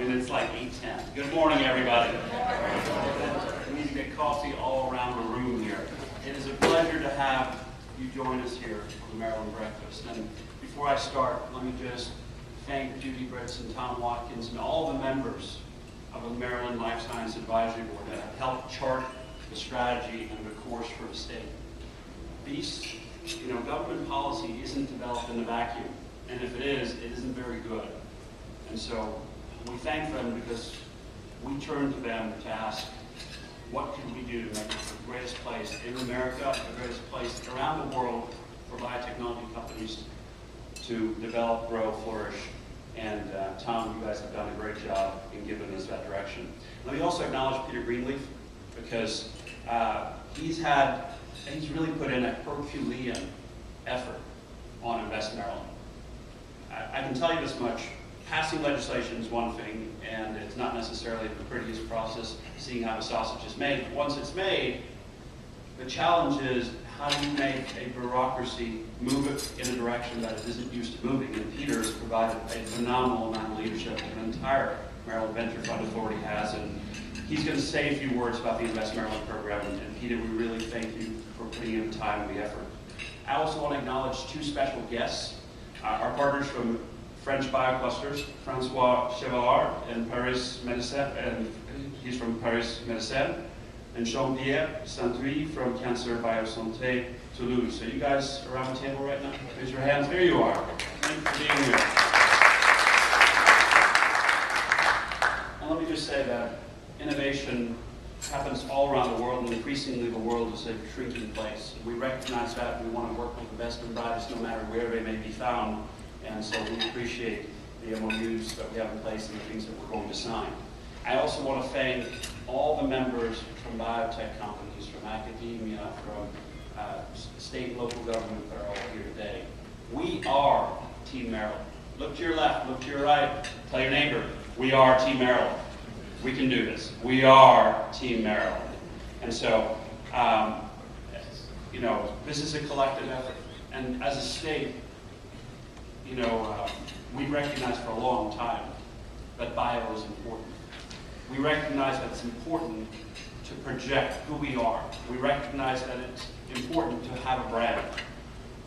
and it's like 8:10. Good morning, everybody. We need to get coffee all around the room here. It is a pleasure to have you join us here for the Maryland Breakfast. And before I start, let me just thank Judy Britz and Tom Watkins and all the members of the Maryland Life Science Advisory Board that have helped chart the strategy and the course for the state. These, government policy isn't developed in a vacuum, and if it is, it isn't very good. And so we thank them because we turn to them to ask, what can we do to make it the greatest place in America, the greatest place around the world for biotechnology companies to develop, grow, flourish. And Tom, you guys have done a great job in giving us that direction. Let me also acknowledge Peter Greenleaf, because he's really put in a Herculean effort on Invest Maryland. I can tell you this much. Passing legislation is one thing, and it's not necessarily the prettiest process, seeing how the sausage is made. But once it's made, the challenge is, how do you make a bureaucracy move it in a direction that it isn't used to moving? And Peter has provided a phenomenal amount of leadership that an entire Maryland Venture Fund Authority has, and he's going to say a few words about the Invest Maryland program. And Peter, we really thank you for putting in the time and the effort. I also want to acknowledge two special guests, our partners from French BioClusters, Francois Chevallard in Paris Médecins, and he's from Paris Médecins, and Jean-Pierre Saint-Huy from Cancer Biosanté Toulouse. So you guys around the table right now? Raise your hands. There you are. Thank you for being here. And let me just say that innovation happens all around the world, and increasingly the world is a shrinking place. We recognize that, and we want to work with the best and brightest no matter where they may be found. And so we appreciate the MOUs that we have in place and the things that we're going to sign. I also want to thank all the members from biotech companies, from academia, from state and local government that are all here today. We are Team Maryland. Look to your left, look to your right, tell your neighbor, we are Team Maryland. We can do this. We are Team Maryland. And so, this is a collective effort. And as a state, we recognize for a long time that bio is important. We recognize that it's important to project who we are. We recognize that it's important to have a brand.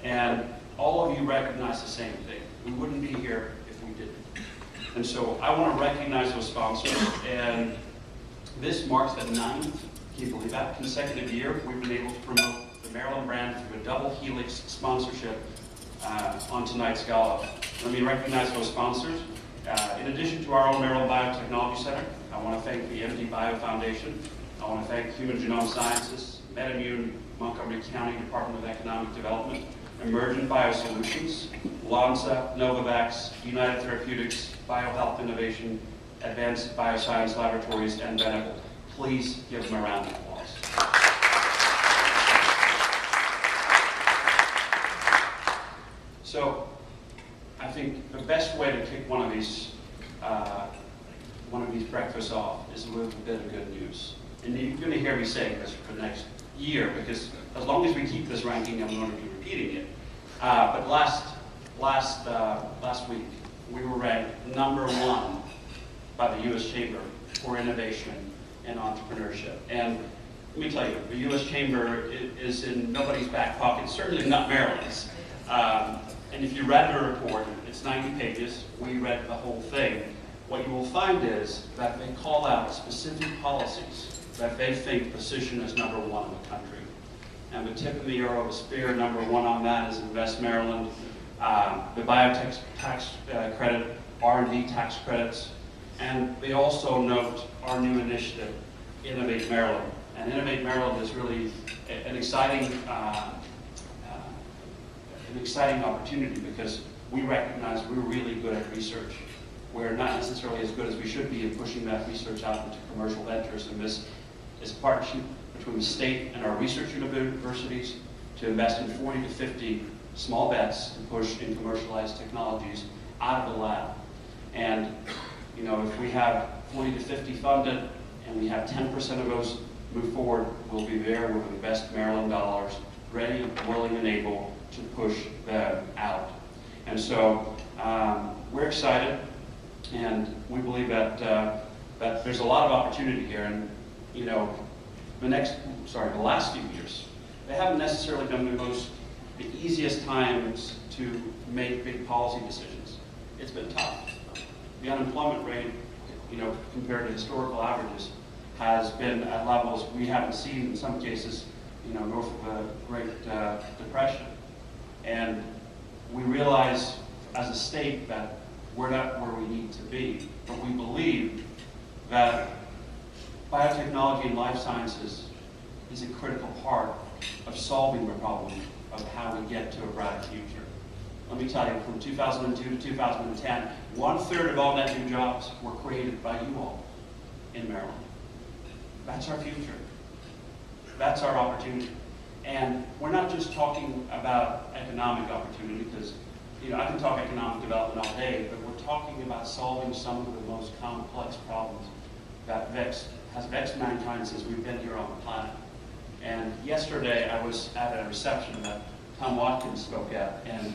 And all of you recognize the same thing. We wouldn't be here if we didn't. And so I want to recognize those sponsors. And this marks the 9th, can you believe that, consecutive year we've been able to promote the Maryland brand through a double helix sponsorship on tonight's gala. Let me recognize those sponsors. In addition to our own Maryland Biotechnology Center, I want to thank the MD Bio Foundation. I want to thank Human Genome Sciences, MedImmune, Montgomery County Department of Economic Development, Emergent Biosolutions, Lonza, Novavax, United Therapeutics, BioHealth Innovation, Advanced Bioscience Laboratories, and Benevol. Please give them a round of applause. So, I think the best way to kick one of these breakfasts off is with a bit of good news. And you're going to hear me saying this for the next year, because as long as we keep this ranking, I'm going to be repeating it. But last week, we were ranked #1 by the U.S. Chamber for Innovation and Entrepreneurship. And let me tell you, the U.S. Chamber is in nobody's back pocket, certainly not Maryland's. And if you read the report, it's 90 pages. We read the whole thing. What you will find is that they call out specific policies that they think position as #1 in the country. And the tip of the arrow of the spear, #1 on that is Invest Maryland, the biotech tax credit, R&D tax credits, and they also note our new initiative, Innovate Maryland. And Innovate Maryland is really an exciting opportunity, because we recognize we're really good at research. We're not necessarily as good as we should be in pushing that research out into commercial ventures, and this is a partnership between the state and our research universities to invest in 40 to 50 small bets to push in commercialized technologies out of the lab. And if we have 40 to 50 funded and we have 10% of those move forward, we'll be there with the best Maryland dollars, ready, willing, and able to push them out. And so we're excited. And we believe that that there's a lot of opportunity here. And you know, the last few years, they haven't necessarily been the easiest times to make big policy decisions. It's been tough. The unemployment rate, you know, compared to historical averages, has been at levels we haven't seen in some cases, you know, north of the Great Depression. And we realize as a state that we're not where we need to be, but we believe that biotechnology and life sciences is a critical part of solving the problem of how we get to a brighter future. Let me tell you, from 2002 to 2010, 1/3 of all net new jobs were created by you all in Maryland. That's our future. That's our opportunity. And we're not just talking about economic opportunity, because you know, I can talk economic development all day, but we're talking about solving some of the most complex problems that has vexed mankind since we've been here on the planet. And yesterday I was at a reception that Tom Watkins spoke at, and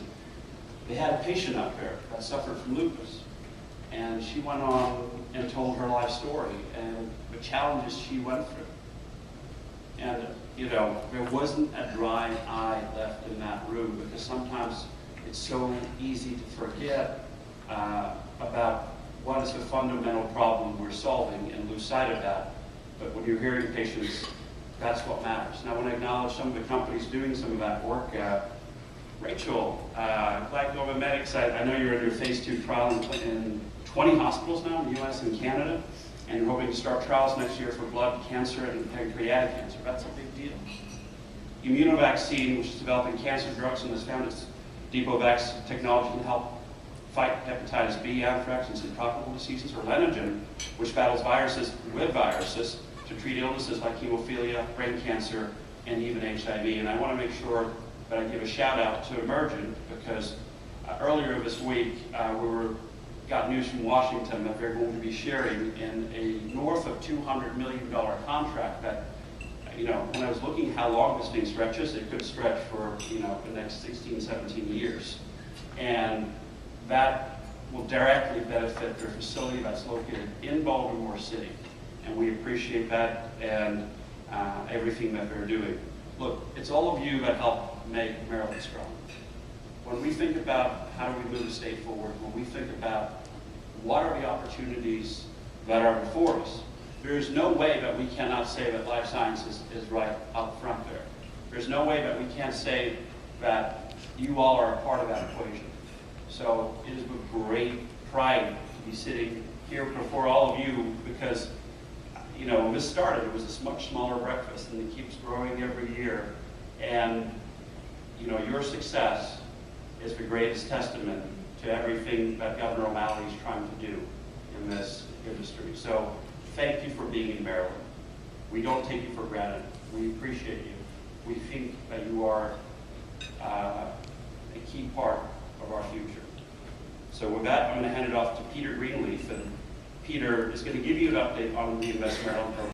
they had a patient out there that suffered from lupus. And she went on and told her life story and the challenges she went through. And you know, there wasn't a dry eye left in that room, because sometimes it's so easy to forget about what is the fundamental problem we're solving and lose sight of that. But when you're hearing patients, that's what matters. And I want to acknowledge some of the companies doing some of that work. Rachel, BioMaryland, I know you're in your phase 2 trial in 20 hospitals now in the US and Canada, and you're hoping to start trials next year for blood cancer and pancreatic cancer. That's a big deal. Immunovaccine, which is developing cancer drugs and has found its DepoVax technology can help fight hepatitis B, anthrax, and some tropical diseases, or Lenogen, which battles viruses with viruses to treat illnesses like hemophilia, brain cancer, and even HIV. And I want to make sure that I give a shout out to Emergent, because earlier this week we got news from Washington that they're going to be sharing in a north of $200 million contract that, you know, when I was looking how long this thing stretches, it could stretch for, you know, the next 16, 17 years. And that will directly benefit their facility that's located in Baltimore City. And we appreciate that and everything that they're doing. Look, it's all of you that help make Maryland strong. When we think about how do we move the state forward, when we think about what are the opportunities that are before us, there is no way that we cannot say that life sciences is right up front there. There's no way that we can't say that you all are a part of that equation. So it is with great pride to be sitting here before all of you, because you know, when this started, it was this much smaller breakfast, and it keeps growing every year. And you know, your success is the greatest testament to everything that Governor O'Malley is trying to do in this industry. So thank you for being in Maryland. We don't take you for granted. We appreciate you. We think that you are a key part of our future. So with that, I'm going to hand it off to Peter Greenleaf, and Peter is going to give you an update on the Invest Maryland program.